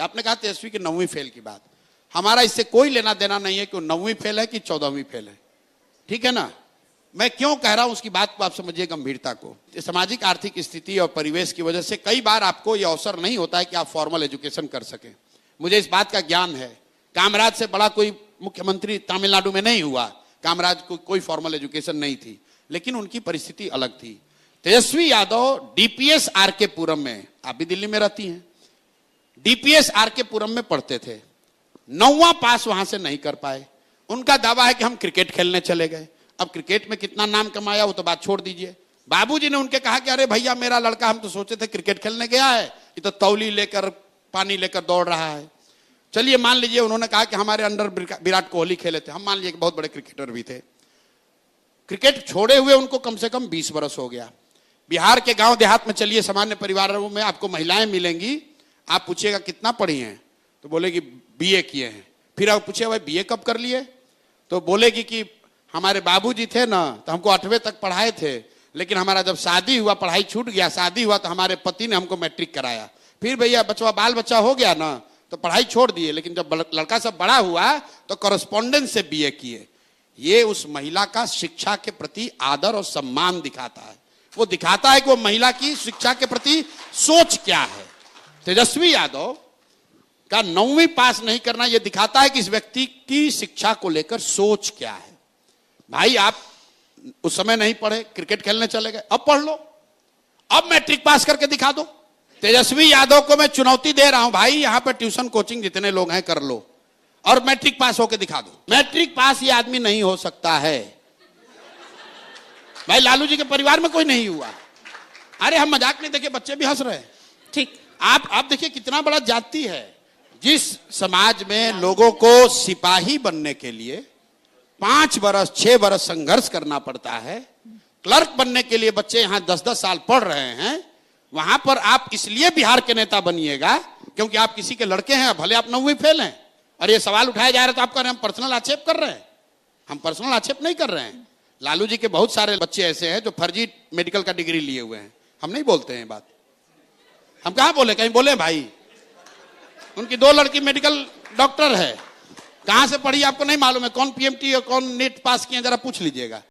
आपने कहा तेजस्वी की 9वीं फेल की बात, हमारा इससे कोई लेना देना नहीं है कि वो 9वीं फेल है कि 14वीं फेल है, ठीक है ना। मैं क्यों कह रहा हूं उसकी बात को आप समझिए गंभीरता को। सामाजिक आर्थिक स्थिति और परिवेश की वजह से कई बार आपको यह अवसर नहीं होता है कि आप फॉर्मल एजुकेशन कर सकें। मुझे इस बात का ज्ञान है। कामराज से बड़ा कोई मुख्यमंत्री तमिलनाडु में नहीं हुआ, कामराज को कोई फॉर्मल एजुकेशन नहीं थी, लेकिन उनकी परिस्थिति अलग थी। तेजस्वी यादव डीपीएस आरके पुरम में, आप भी दिल्ली में रहती हैं, डीपीएस आरके पुरम में पढ़ते थे, 9वां पास वहां से नहीं कर पाए। उनका दावा है कि हम क्रिकेट खेलने चले गए। अब क्रिकेट में कितना नाम कमाया वो तो बात छोड़ दीजिए। बाबूजी ने उनके कहा कि अरे भैया मेरा लड़का, हम तो सोचे थे क्रिकेट खेलने गया है, ये तो तौली लेकर पानी लेकर दौड़ रहा है। चलिए मान लीजिए उन्होंने कहा कि हमारे अंडर विराट कोहली खेले थे, हम मान लीजिए कि बहुत बड़े क्रिकेटर भी थे। क्रिकेट छोड़े हुए उनको कम से कम 20 वर्ष हो गया। बिहार के गांव देहात में चलिए, सामान्य परिवारों में आपको महिलाएं मिलेंगी, आप पूछिएगा कितना पढ़ी हैं तो बोलेगी बीए किए हैं। फिर आप पूछिए भाई बीए कब कर लिए तो बोलेगी कि हमारे बाबूजी थे ना तो हमको 8वीं तक पढ़ाए थे, लेकिन हमारा जब शादी हुआ पढ़ाई छूट गया, शादी हुआ तो हमारे पति ने हमको मैट्रिक कराया। फिर भैया बचवा बाल बच्चा हो गया ना तो पढ़ाई छोड़ दिए, लेकिन जब लड़का सब बड़ा हुआ तो कॉरेस्पॉन्डेंस से बीए किए। ये उस महिला का शिक्षा के प्रति आदर और सम्मान दिखाता है। वो दिखाता है कि वो महिला की शिक्षा के प्रति सोच क्या है। तेजस्वी यादव का 9वीं पास नहीं करना यह दिखाता है कि इस व्यक्ति की शिक्षा को लेकर सोच क्या है। भाई आप उस समय नहीं पढ़े, क्रिकेट खेलने चले गए, अब पढ़ लो, अब मैट्रिक पास करके दिखा दो। तेजस्वी यादव को मैं चुनौती दे रहा हूं, भाई यहां पर ट्यूशन कोचिंग जितने लोग हैं कर लो और मैट्रिक पास होकर दिखा दो। मैट्रिक पास ये आदमी नहीं हो सकता है। भाई लालू जी के परिवार में कोई नहीं हुआ। अरे हम मजाक नहीं, देखिए बच्चे भी हंस रहे हैं। ठीक, आप देखिए कितना बड़ा जाति है। जिस समाज में लोगों को सिपाही बनने के लिए 5 वर्ष 6 वर्ष संघर्ष करना पड़ता है, क्लर्क बनने के लिए बच्चे यहां 10-10 साल पढ़ रहे हैं, वहां पर आप इसलिए बिहार के नेता बनिएगा क्योंकि आप किसी के लड़के हैं, भले आप 9वीं फेल हैं। और ये सवाल उठाया जा रहा है तो आप कह रहे हैं हम पर्सनल आक्षेप कर रहे हैं। हम पर्सनल आक्षेप नहीं कर रहे हैं। लालू जी के बहुत सारे बच्चे ऐसे हैं जो फर्जी मेडिकल का डिग्री लिए हुए हैं। हम नहीं बोलते हैं बात, हम कहां बोले, कहीं बोले भाई। उनकी 2 लड़की मेडिकल डॉक्टर है, कहां से पढ़ी आपको नहीं मालूम है, कौन पीएमटी और कौन नीट पास किए जरा पूछ लीजिएगा।